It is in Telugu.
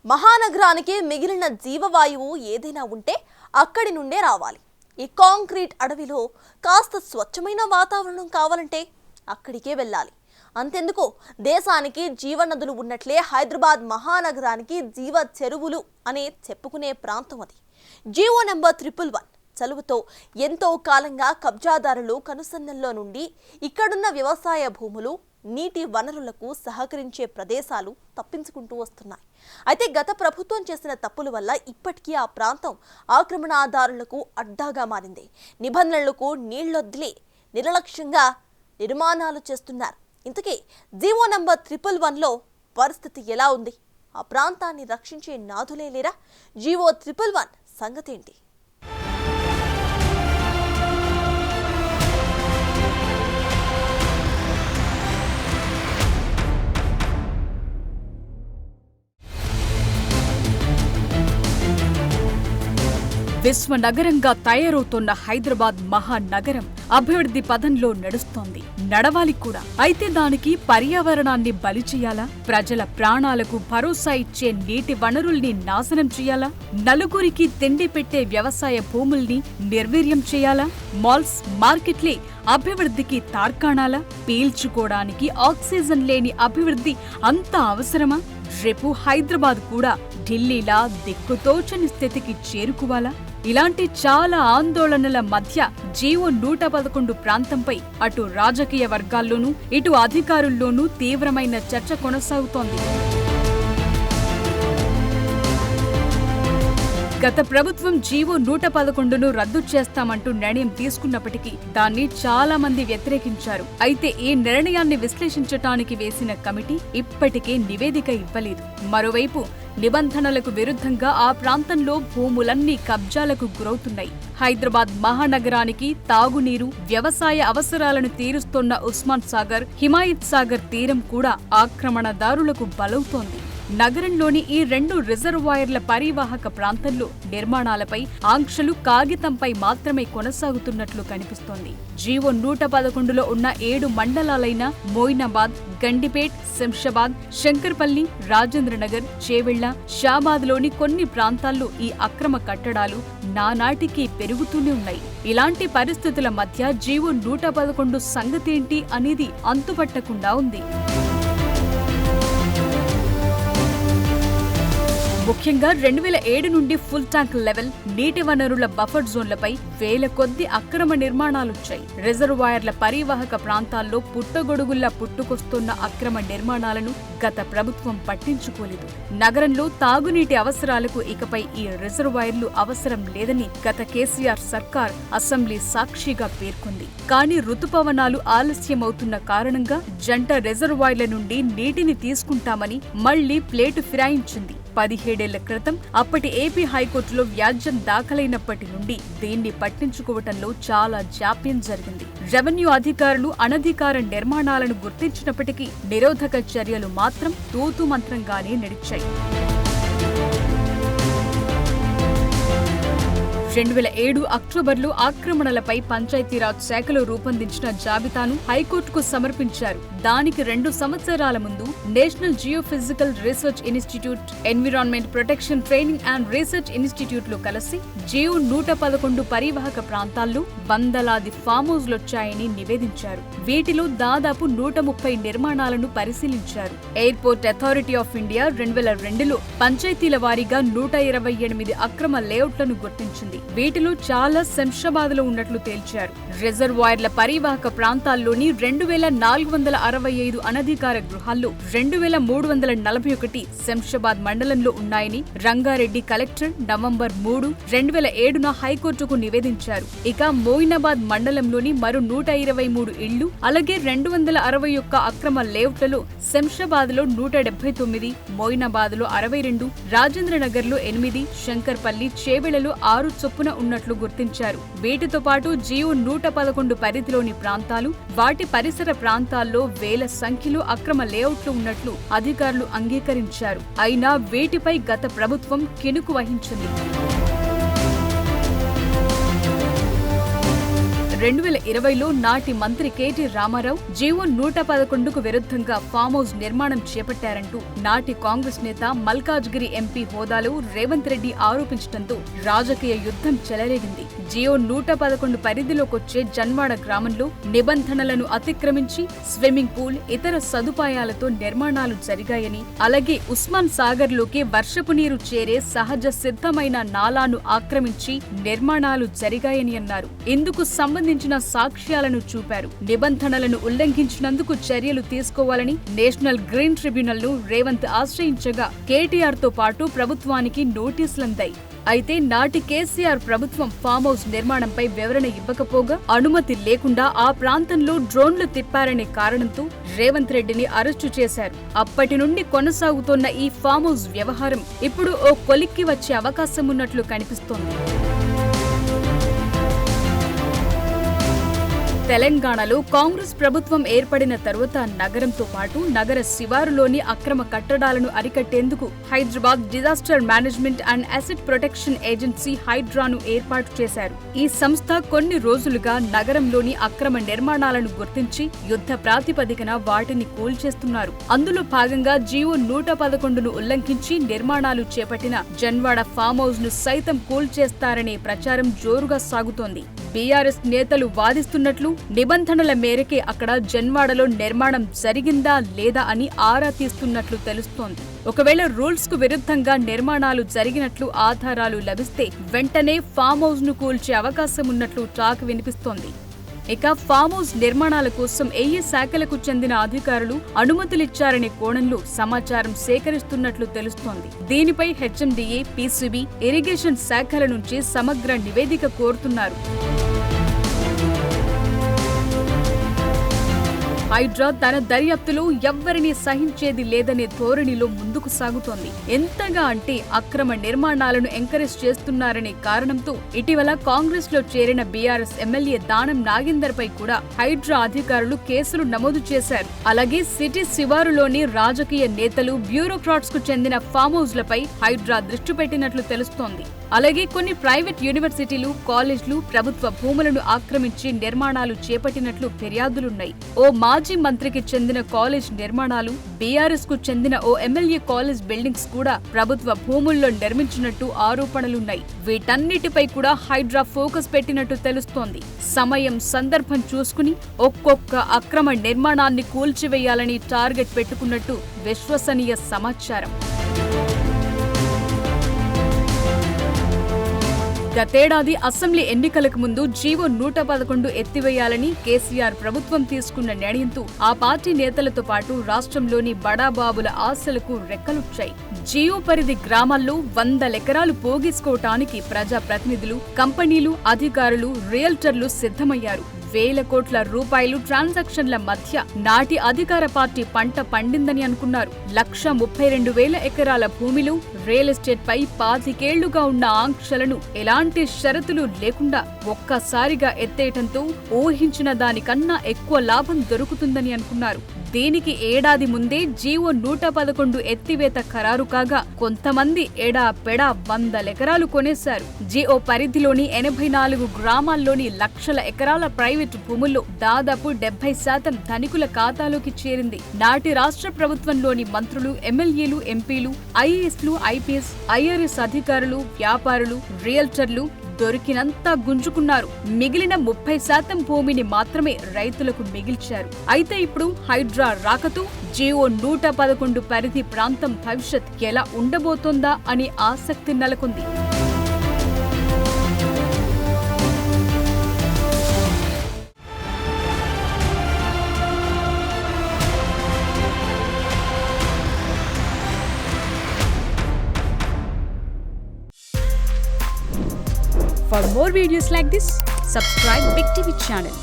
మహానగరానికి మిగిలిన జీవవాయువు ఏదైనా ఉంటే అక్కడి నుండే రావాలి. ఈ కాంక్రీట్ అడవిలో కాస్త స్వచ్ఛమైన వాతావరణం కావాలంటే అక్కడికే వెళ్ళాలి. అంతెందుకు, దేశానికి జీవనదులు ఉన్నట్లే హైదరాబాద్ మహానగరానికి జీవ చెరువులు అనే చెప్పుకునే ప్రాంతం అది. జీవో నెంబర్ 111 చలువుతో ఎంతో కాలంగా కబ్జాదారులు కనుసన్నల్లో నుండి ఇక్కడున్న వ్యవసాయ భూములు, నీటి వనరులకు సహకరించే ప్రదేశాలు తప్పించుకుంటూ వస్తున్నాయి. అయితే గత ప్రభుత్వం చేసిన తప్పుల వల్ల ఇప్పటికీ ఆ ప్రాంతం ఆక్రమణదారులకు అడ్డాగా మారింది. నిబంధనలకు నీళ్లొద్దిలి నిర్లక్ష్యంగా నిర్మాణాలు చేస్తున్నారు. ఇంతకీ జీవో నెంబర్ 111లో పరిస్థితి ఎలా ఉంది? ఆ ప్రాంతాన్ని రక్షించే నాదులే లేరా? జీవో 111 సంగతేంటి? విశ్వనగరంగా తయారవుతున్న హైదరాబాద్ మహానగరం అభివృద్ధి పదంలో నడుస్తోంది. నడవాలి కూడా. అయితే దానికి పర్యావరణాన్ని బలి చేయాలా? ప్రజల ప్రాణాలకు భరోసా ఇచ్చే నీటి వనరుల్ని నాశనం చేయాలా? నలుగురికి తిండి పెట్టే వ్యవసాయ భూముల్ని నిర్వీర్యం చేయాలా? మాల్స్, మార్కెట్లే అభివృద్ధికి తార్కాణాలా? పీల్చుకోవడానికి ఆక్సిజన్ లేని అభివృద్ధి అంత అవసరమా? రేపు హైదరాబాద్ కూడా ఢిల్లీలా దిక్కుతోచని స్థితికి చేరుకోవాలా? ఇలాంటి చాలా ఆందోళనల మధ్య జీవో 111 ప్రాంతంపై అటు రాజకీయ వర్గాల్లోనూ ఇటు అధికారుల్లోనూ తీవ్రమైన చర్చ కొనసాగుతోంది. గత ప్రభుత్వం జీవో 111ను రద్దు చేస్తామంటూ నిర్ణయం తీసుకున్నప్పటికీ దాన్ని చాలా మంది వ్యతిరేకించారు. అయితే ఈ నిర్ణయాన్ని విశ్లేషించటానికి వేసిన కమిటీ ఇప్పటికే నివేదిక ఇవ్వలేదు. మరోవైపు నిబంధనలకు విరుద్ధంగా ఆ ప్రాంతంలో భూములన్నీ కబ్జాలకు గురవుతున్నాయి. హైదరాబాద్ మహానగరానికి తాగునీరు, వ్యవసాయ అవసరాలను తీరుస్తోన్న ఉస్మాన్ సాగర్, హిమాయత్ సాగర్ తీరం కూడా ఆక్రమణదారులకు బలవుతోంది. నగరంలోని ఈ 2 రిజర్వాయర్ల పరివాహక ప్రాంతంలో నిర్మాణాలపై ఆంక్షలు కాగితంపై మాత్రమే కొనసాగుతున్నట్లు కనిపిస్తోంది. జీవో 111లో ఉన్న 7 మండలాలైన మోయినాబాద్, గండిపేట్, శంషాబాద్, శంకర్పల్లి, రాజేంద్రనగర్, చేవెళ్ల, షాబాద్లోని కొన్ని ప్రాంతాల్లో ఈ అక్రమ కట్టడాలు నానాటికి పెరుగుతూనే ఉన్నాయి. ఇలాంటి పరిస్థితుల మధ్య జీవో 111 సంగతేంటి అనేది అంతుపట్టకుండా ఉంది. ముఖ్యంగా 2007 నుండి ఫుల్ ట్యాంక్ లెవెల్, నీటి వనరుల బఫర్ జోన్లపై వేల కొద్ది అక్రమ నిర్మాణాలొచ్చాయి. రిజర్వాయర్ల పరివాహక ప్రాంతాల్లో పుట్టగొడుగుల్లా పుట్టుకొస్తున్న అక్రమ నిర్మాణాలను గత ప్రభుత్వం పట్టించుకోలేదు. నగరంలో తాగునీటి అవసరాలకు ఇకపై ఈ రిజర్వాయర్లు అవసరం లేదని గత కేసీఆర్ సర్కార్ అసెంబ్లీ సాక్షిగా పేర్కొంది. కానీ రుతుపవనాలు ఆలస్యమవుతున్న కారణంగా జంట రిజర్వాయర్ల నుండి నీటిని తీసుకుంటామని మళ్లీ ప్లేటు ఫిరాయించింది. 17 ఏళ్ల క్రితం అప్పటి ఏపీ హైకోర్టులో వ్యాజ్యం దాఖలైనప్పటి నుండి దీన్ని పట్టించుకోవటంలో చాలా జాప్యం జరిగింది. రెవెన్యూ అధికారులు అనధికార నిర్మాణాలను గుర్తించినప్పటికీ నిరోధక చర్యలు మాత్రం తూతు మంత్రంగానే నడిచాయి. 2007 అక్టోబర్లో ఆక్రమణలపై పంచాయతీరాజ్ శాఖలో రూపొందించిన జాబితాను హైకోర్టుకు సమర్పించారు. దానికి 2 సంవత్సరాల ముందు national geophysical research institute, environment protection training and research ఇన్స్టిట్యూట్లు కలిసి జీవో 111 పరివాహక ప్రాంతాల్లో వందలాది ఫామ్ హౌస్లొచ్చాయని నివేదించారు. వీటిలో దాదాపు 130 నిర్మాణాలను పరిశీలించారు. ఎయిర్పోర్ట్ అథారిటీ ఆఫ్ ఇండియా 2002లో పంచాయతీల వారీగా 128 అక్రమ లేఅవుట్లను గుర్తించింది. వీటిలో చాలా శంషాబాద్లో ఉన్నట్లు తేల్చారు. రిజర్వాయర్ల పరివాహక ప్రాంతాల్లోని 2465 అనధికార గృహాల్లో 2341 శంషాబాద్ మండలంలో ఉన్నాయని రంగారెడ్డి కలెక్టర్ నవంబర్ 3, 2007న హైకోర్టుకు నివేదించారు. ఇక మోయినాబాద్ మండలంలోని మరో 123 ఇళ్లు, అలాగే 261 అక్రమ లేఅవుట్లలో శంషాబాద్లో 179, మోయినాబాద్లో 62, రాజేంద్రనగర్లో 8, శంకర్పల్లి, చేవెళ్లలో 6 చొప్పున ఉన్నట్లు గుర్తించారు. వీటితో పాటు జీవో 111 పరిధిలోని ప్రాంతాలు, వాటి పరిసర ప్రాంతాల్లో వేల సంఖ్యలో అక్రమ లేఅవుట్లు ఉన్నట్లు అధికారులు అంగీకరించారు. అయినా వీటిపై గత ప్రభుత్వం కినుకు వహించింది. 2020లో నాటి మంత్రి కేటీ రామారావు జీవో 111కు విరుద్ధంగా ఫామ్ హౌస్ నిర్మాణం చేపట్టారంటూ నాటి కాంగ్రెస్ నేత మల్కాజ్గిరి ఎంపీ హోదాలో రేవంత్ రెడ్డి ఆరోపించడంతో రాజకీయ యుద్ధం చెలరేగింది. జీవో 111 పరిధిలోకొచ్చే జన్వాడ గ్రామంలో నిబంధనలను అతిక్రమించి స్విమ్మింగ్ పూల్, ఇతర సదుపాయాలతో నిర్మాణాలు జరిగాయని, అలాగే ఉస్మాన్ సాగర్ లోకి వర్షపు నీరు చేరే సహజ సిద్ధమైన నాలాను ఆక్రమించి నిర్మాణాలు జరిగాయని అన్నారు. ఇందుకు సంబంధించిన సాక్ష్యాలను చూపారు. నిబంధనలను ఉల్లంఘించినందుకు చర్యలు తీసుకోవాలని నేషనల్ గ్రీన్ ట్రిబ్యునల్ ను రేవంత్ ఆశ్రయించగా కేటీఆర్ తో పాటు ప్రభుత్వానికి నోటీసులందాయి. అయితే నాటి కేసీఆర్ ప్రభుత్వం ఫామ్ హౌస్ నిర్మాణంపై వివరణ ఇవ్వకపోగా, అనుమతి లేకుండా ఆ ప్రాంతంలో డ్రోన్లు తిప్పారనే కారణంతో రేవంత్ రెడ్డిని అరెస్టు చేశారు. అప్పటి నుండి కొనసాగుతోన్న ఈ ఫామ్ హౌస్ వ్యవహారం ఇప్పుడు ఓ కొలిక్కి వచ్చే అవకాశం ఉన్నట్లు కనిపిస్తోంది. తెలంగాణలో కాంగ్రెస్ ప్రభుత్వం ఏర్పడిన తరువాత నగరంతో పాటు నగర శివారులోని అక్రమ కట్టడాలను అరికట్టేందుకు Hyderabad disaster management and asset protection agency హైడ్రాను ఏర్పాటు చేశారు. ఈ సంస్థ కొన్ని రోజులుగా నగరంలోని అక్రమ నిర్మాణాలను గుర్తించి యుద్ధ ప్రాతిపదికన వాటిని కూల్చేస్తున్నారు. అందులో భాగంగా జీవో 111ను ఉల్లంఘించి నిర్మాణాలు చేపట్టిన జన్వాడ ఫామ్ హౌస్ ను సైతం కూల్చేస్తారనే ప్రచారం జోరుగా సాగుతోంది. బీఆర్ఎస్ నేతలు వాదిస్తున్నట్లు నిబంధనల మేరకే అక్కడ జన్వాడలో నిర్మాణం జరిగిందా లేదా అని ఆరా తీస్తున్నట్లు తెలుస్తోంది. ఒకవేళ రూల్స్ కు విరుద్ధంగా నిర్మాణాలు జరిగినట్లు ఆధారాలు లభిస్తే వెంటనే ఫామ్ హౌస్ ను కూల్చే అవకాశం ఉన్నట్లు టాక్ వినిపిస్తోంది. ఇక ఫామ్ హౌస్ నిర్మాణాల కోసం ఏ శాఖలకు చెందిన అధికారులు అనుమతులిచ్చారనే కోణంలో సమాచారం సేకరిస్తున్నట్లు తెలుస్తోంది. దీనిపై హెచ్ఎండిఏ, పీసీబీ, ఇరిగేషన్ శాఖల నుంచి సమగ్ర నివేదిక కోరుతున్నారు. హైడ్రా తన దర్యాప్తులో ఎవ్వరినీ సహించేది లేదనే ధోరణిలో ముందుకు సాగుతోంది. ఎంతగా అంటే అక్రమ నిర్మాణాలను ఎంకరేజ్ చేస్తున్నారనే కారణంతో ఇటీవల కాంగ్రెస్ లో చేరిన బీఆర్ఎస్ ఎమ్మెల్యే దానం నాగేందర్ పై కూడా హైడ్రా అధికారులు కేసులు నమోదు చేశారు. అలాగే సిటీ శివారులోని రాజకీయ నేతలు, బ్యూరోక్రాట్స్ కు చెందిన ఫామ్ హౌస్లపై హైడ్రా దృష్టి పెట్టినట్లు తెలుస్తోంది. అలాగే కొన్ని ప్రైవేట్ యూనివర్సిటీలు, కాలేజ్లు ప్రభుత్వ భూములను ఆక్రమించి నిర్మాణాలు చేపట్టినట్లు ఫిర్యాదులున్నాయి. ఓ మాజీ మంత్రికి చెందిన కాలేజ్ నిర్మాణాలు, బీఆర్ఎస్ కు చెందిన ఓ ఎమ్మెల్యే కాలేజ్ బిల్డింగ్స్ కూడా ప్రభుత్వ భూముల్లో నిర్మించినట్టు ఆరోపణలున్నాయి. వీటన్నిటిపై కూడా హైడ్రా ఫోకస్ పెట్టినట్టు తెలుస్తోంది. సమయం, సందర్భం చూసుకుని ఒక్కొక్క అక్రమ నిర్మాణాన్ని కూల్చివేయాలని టార్గెట్ పెట్టుకున్నట్టు విశ్వసనీయ సమాచారం. గతేడాది అసెంబ్లీ ఎన్నికలకు ముందు జీవో 111 ఎత్తివేయాలని కేసీఆర్ ప్రభుత్వం తీసుకున్న నిర్ణయంతో ఆ పార్టీ నేతలతో పాటు రాష్ట్రంలోని బడాబాబుల ఆశలకు రెక్కలొచ్చాయి. జీవో పరిధి గ్రామాల్లో 100 ఎకరాలు పోగేసుకోవటానికి ప్రజాప్రతినిధులు, కంపెనీలు, అధికారులు, రియల్టర్లు సిద్ధమయ్యారు. వేల కోట్ల రూపాయలు ట్రాన్సాక్షన్ల మధ్య నాటి అధికార పార్టీ పంట పండిందని అనుకున్నారు. 132,000 ఎకరాల భూమిలో రియల్ ఎస్టేట్ పై 25 ఏళ్లుగా ఉన్న ఆంక్షలను ఎలాంటి షరతులు లేకుండా ఒక్కసారిగా ఎత్తేయటంతో ఊహించిన దానికన్నా ఎక్కువ లాభం దొరుకుతుందని అనుకున్నారు. దీనికి ఏడాది ముందే జీవో 111 ఎత్తివేత ఖరారు కాగా కొంతమంది ఎడాపెడా 100 ఎకరాలు కొనేశారు. జీవో పరిధిలోని 84 గ్రామాల్లోని లక్షల ఎకరాల ప్రైవేటు భూముల్లో దాదాపు 70% ధనికుల ఖాతాలోకి చేరింది. నాటి రాష్ట్ర ప్రభుత్వంలోని మంత్రులు, ఎమ్మెల్యేలు, ఎంపీలు, ఐఏఎస్లు, ఐపీఎస్, ఐఆర్ఎస్ అధికారులు, వ్యాపారులు, రియల్టర్లు దొరికినంతా గుంజుకున్నారు. మిగిలిన 30% భూమిని మాత్రమే రైతులకు మిగిల్చారు. అయితే ఇప్పుడు హైడ్రా రాకతో జీవో 111 పరిధి ప్రాంతం భవిష్యత్ ఎలా ఉండబోతోందా అని ఆసక్తి నెలకొంది. For more videos like this, subscribe Big TV channel.